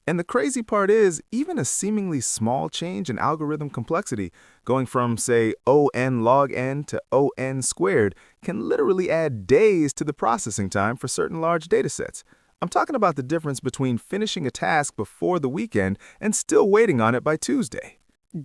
And the crazy part is, even a seemingly small change in algorithm complexity, going from, say, O(n) log n to O(n) squared, can literally add days to the processing time for certain large datasets. I'm talking about the difference between finishing a task before the weekend and still waiting on it by Tuesday.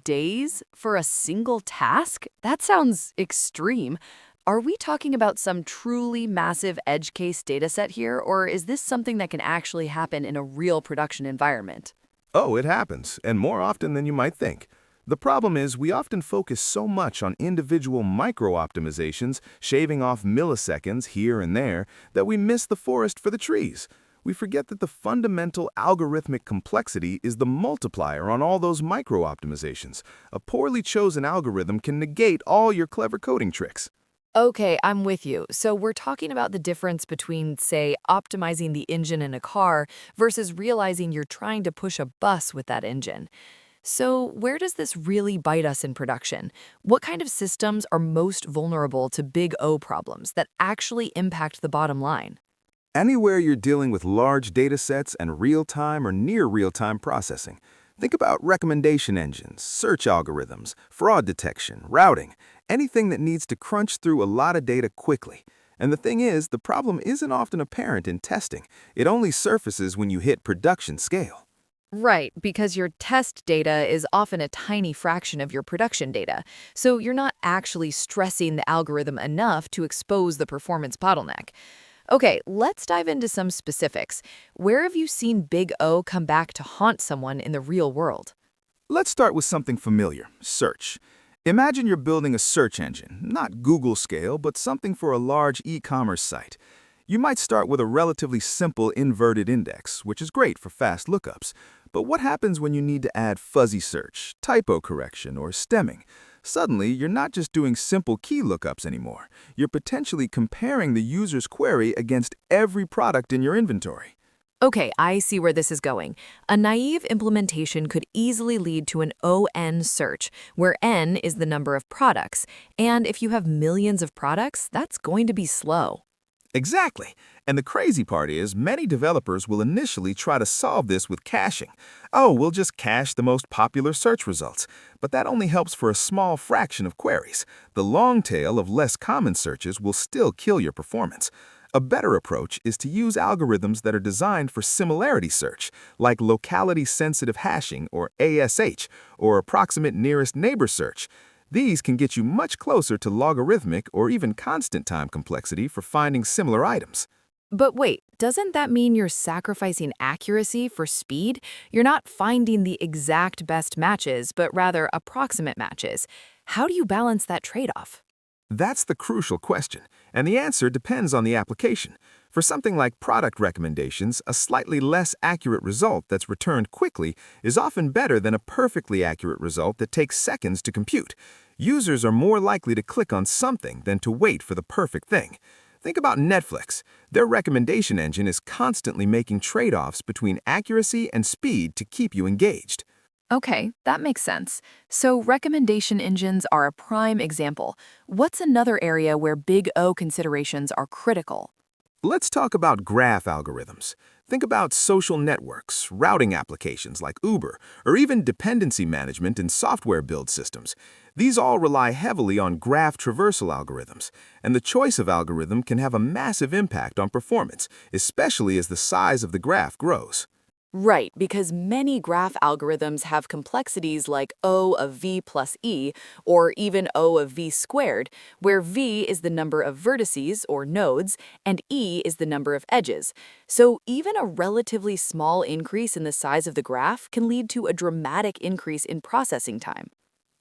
Days for a single task? That sounds extreme. Are we talking about some truly massive edge case dataset here, or is this something that can actually happen in a real production environment? Oh, it happens, and more often than you might think. The problem is we often focus so much on individual micro-optimizations, shaving off milliseconds here and there, that we miss the forest for the trees. We forget that the fundamental algorithmic complexity is the multiplier on all those micro-optimizations. A poorly chosen algorithm can negate all your clever coding tricks. Okay, I'm with you. So we're talking about the difference between, say, optimizing the engine in a car versus realizing you're trying to push a bus with that engine. So where does this really bite us in production? What kind of systems are most vulnerable to big O problems that actually impact the bottom line? Anywhere you're dealing with large data sets and real-time or near real-time processing, think about recommendation engines, search algorithms, fraud detection, routing, anything that needs to crunch through a lot of data quickly. And the thing is, the problem isn't often apparent in testing. It only surfaces when you hit production scale. Right, because your test data is often a tiny fraction of your production data, so you're not actually stressing the algorithm enough to expose the performance bottleneck. Okay, let's dive into some specifics. Where have you seen Big O come back to haunt someone in the real world? Let's start with something familiar, search. Imagine you're building a search engine, not Google scale, but something for a large e-commerce site. You might start with a relatively simple inverted index, which is great for fast lookups. But what happens when you need to add fuzzy search, typo correction, or stemming? Suddenly, you're not just doing simple key lookups anymore. You're potentially comparing the user's query against every product in your inventory. Okay, I see where this is going. A naive implementation could easily lead to an ON search, where N is the number of products. And if you have millions of products, that's going to be slow. Exactly. And the crazy part is, many developers will initially try to solve this with caching. Oh, we'll just cache the most popular search results. But that only helps for a small fraction of queries. The long tail of less common searches will still kill your performance. A better approach is to use algorithms that are designed for similarity search, like locality-sensitive hashing, or ASH, or approximate nearest neighbor search. These can get you much closer to logarithmic or even constant time complexity for finding similar items. But wait, doesn't that mean you're sacrificing accuracy for speed? You're not finding the exact best matches, but rather approximate matches. How do you balance that trade-off? That's the crucial question, and the answer depends on the application. For something like product recommendations, a slightly less accurate result that's returned quickly is often better than a perfectly accurate result that takes seconds to compute. Users are more likely to click on something than to wait for the perfect thing. Think about Netflix. Their recommendation engine is constantly making trade-offs between accuracy and speed to keep you engaged. Okay, that makes sense. So recommendation engines are a prime example. What's another area where big O considerations are critical? Let's talk about graph algorithms. Think about social networks, routing applications like Uber, or even dependency management in software build systems. These all rely heavily on graph traversal algorithms, and the choice of algorithm can have a massive impact on performance, especially as the size of the graph grows. Right, because many graph algorithms have complexities like O of V plus E, or even O of V squared, where V is the number of vertices, or nodes, and E is the number of edges. So even a relatively small increase in the size of the graph can lead to a dramatic increase in processing time.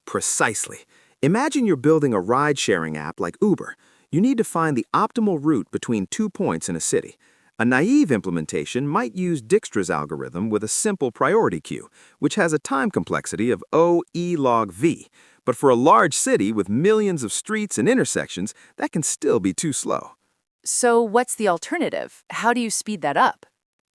Precisely. Imagine you're building a ride-sharing app like Uber. You need to find the optimal route between 2 points in a city. A naive implementation might use Dijkstra's algorithm with a simple priority queue, which has a time complexity of O E log V. But for a large city with millions of streets and intersections, that can still be too slow. So what's the alternative? How do you speed that up?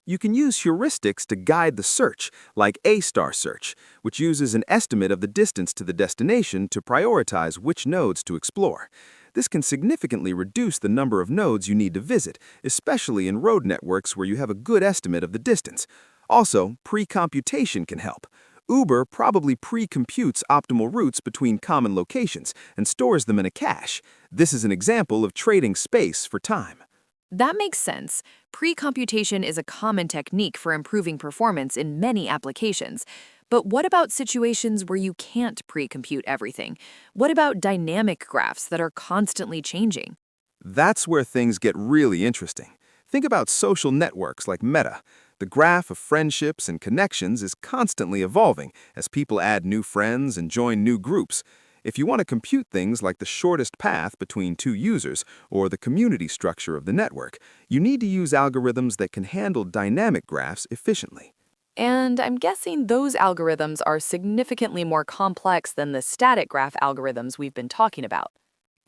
You can use heuristics to guide the search, like A** search, which uses an estimate of the distance to the destination to prioritize which nodes to explore. This can significantly reduce the number of nodes you need to visit, especially in road networks where you have a good estimate of the distance. Also, pre-computation can help. Uber probably pre-computes optimal routes between common locations and stores them in a cache. This is an example of trading space for time. That makes sense. Pre-computation is a common technique for improving performance in many applications. But what about situations where you can't pre-compute everything? What about dynamic graphs that are constantly changing? That's where things get really interesting. Think about social networks like Meta. The graph of friendships and connections is constantly evolving as people add new friends and join new groups. If you want to compute things like the shortest path between two users or the community structure of the network, you need to use algorithms that can handle dynamic graphs efficiently. And I'm guessing those algorithms are significantly more complex than the static graph algorithms we've been talking about.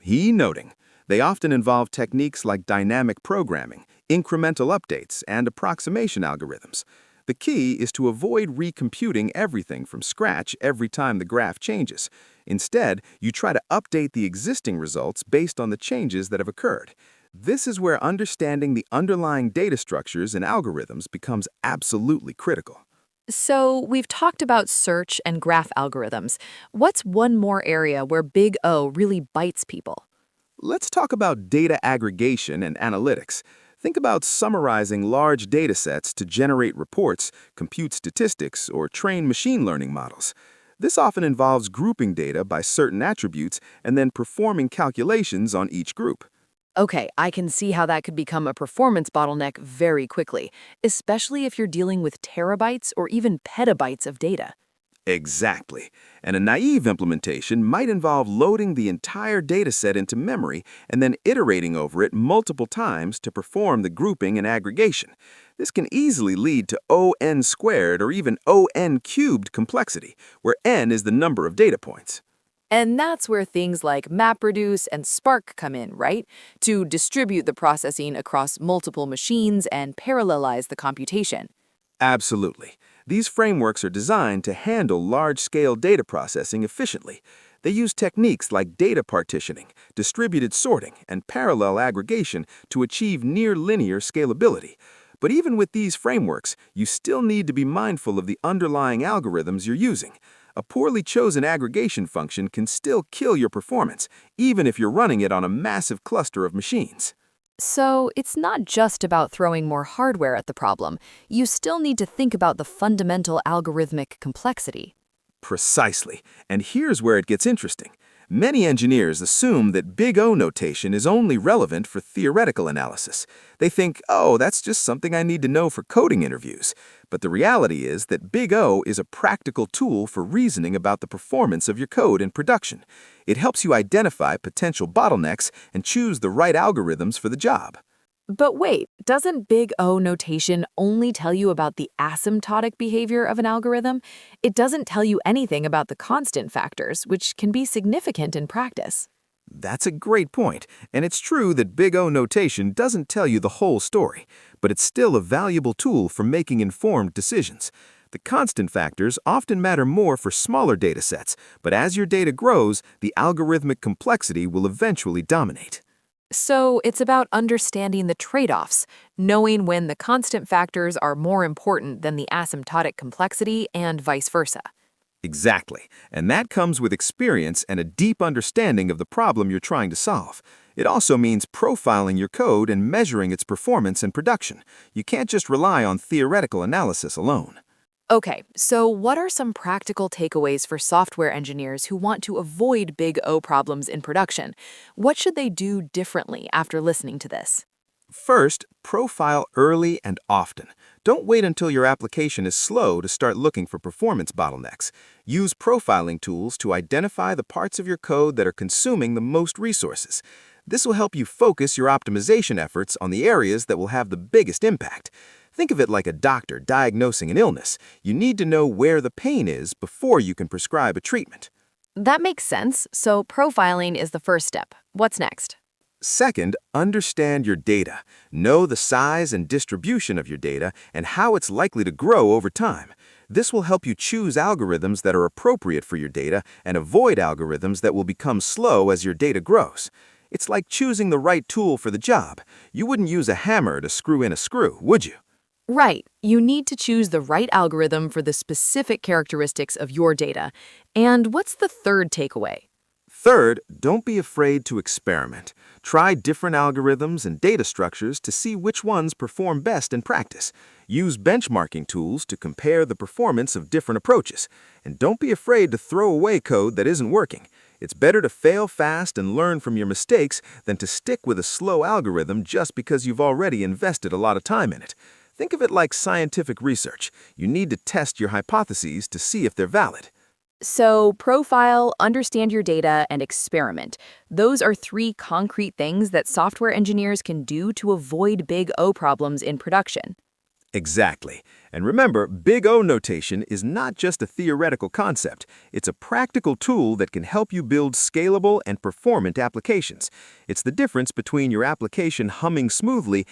He noting, they often involve techniques like dynamic programming, incremental updates, and approximation algorithms. The key is to avoid recomputing everything from scratch every time the graph changes. Instead, you try to update the existing results based on the changes that have occurred. This is where understanding the underlying data structures and algorithms becomes absolutely critical. So, we've talked about search and graph algorithms. What's one more area where Big O really bites people? Let's talk about data aggregation and analytics. Think about summarizing large data sets to generate reports, compute statistics, or train machine learning models. This often involves grouping data by certain attributes and then performing calculations on each group. Okay, I can see how that could become a performance bottleneck very quickly, especially if you're dealing with terabytes or even petabytes of data. Exactly. And a naive implementation might involve loading the entire dataset into memory and then iterating over it multiple times to perform the grouping and aggregation. This can easily lead to ON squared or even ON cubed complexity, where n is the number of data points. And that's where things like MapReduce and Spark come in, right? To distribute the processing across multiple machines and parallelize the computation. Absolutely. These frameworks are designed to handle large-scale data processing efficiently. They use techniques like data partitioning, distributed sorting, and parallel aggregation to achieve near-linear scalability. But even with these frameworks, you still need to be mindful of the underlying algorithms you're using. A poorly chosen aggregation function can still kill your performance, even if you're running it on a massive cluster of machines. So it's not just about throwing more hardware at the problem. You still need to think about the fundamental algorithmic complexity. Precisely. And here's where it gets interesting. Many engineers assume that big O notation is only relevant for theoretical analysis. They think, oh, that's just something I need to know for coding interviews. But the reality is that big O is a practical tool for reasoning about the performance of your code in production. It helps you identify potential bottlenecks and choose the right algorithms for the job. But wait, doesn't Big O notation only tell you about the asymptotic behavior of an algorithm? It doesn't tell you anything about the constant factors, which can be significant in practice. That's a great point, and it's true that big O notation doesn't tell you the whole story, but it's still a valuable tool for making informed decisions. The constant factors often matter more for smaller data sets, but as your data grows, the algorithmic complexity will eventually dominate. So it's about understanding the trade-offs, knowing when the constant factors are more important than the asymptotic complexity and vice versa. Exactly, and that comes with experience and a deep understanding of the problem you're trying to solve. It also means profiling your code and measuring its performance in production. You can't just rely on theoretical analysis alone. Okay, so what are some practical takeaways for software engineers who want to avoid Big O problems in production? What should they do differently after listening to this? First, profile early and often. Don't wait until your application is slow to start looking for performance bottlenecks. Use profiling tools to identify the parts of your code that are consuming the most resources. This will help you focus your optimization efforts on the areas that will have the biggest impact. Think of it like a doctor diagnosing an illness. You need to know where the pain is before you can prescribe a treatment. That makes sense, so profiling is the first step. What's next? Second, understand your data. Know the size and distribution of your data and how it's likely to grow over time. This will help you choose algorithms that are appropriate for your data and avoid algorithms that will become slow as your data grows. It's like choosing the right tool for the job. You wouldn't use a hammer to screw in a screw, would you? Right. You need to choose the right algorithm for the specific characteristics of your data. And what's the third takeaway? Third, don't be afraid to experiment. Try different algorithms and data structures to see which ones perform best in practice. Use benchmarking tools to compare the performance of different approaches. And don't be afraid to throw away code that isn't working. It's better to fail fast and learn from your mistakes than to stick with a slow algorithm just because you've already invested a lot of time in it. Think of it like scientific research. You need to test your hypotheses to see if they're valid. So, profile, understand your data, and experiment. Those are three concrete things that software engineers can do to avoid big O problems in production. Exactly. And remember, Big O notation is not just a theoretical concept. It's a practical tool that can help you build scalable and performant applications. It's the difference between your application humming smoothly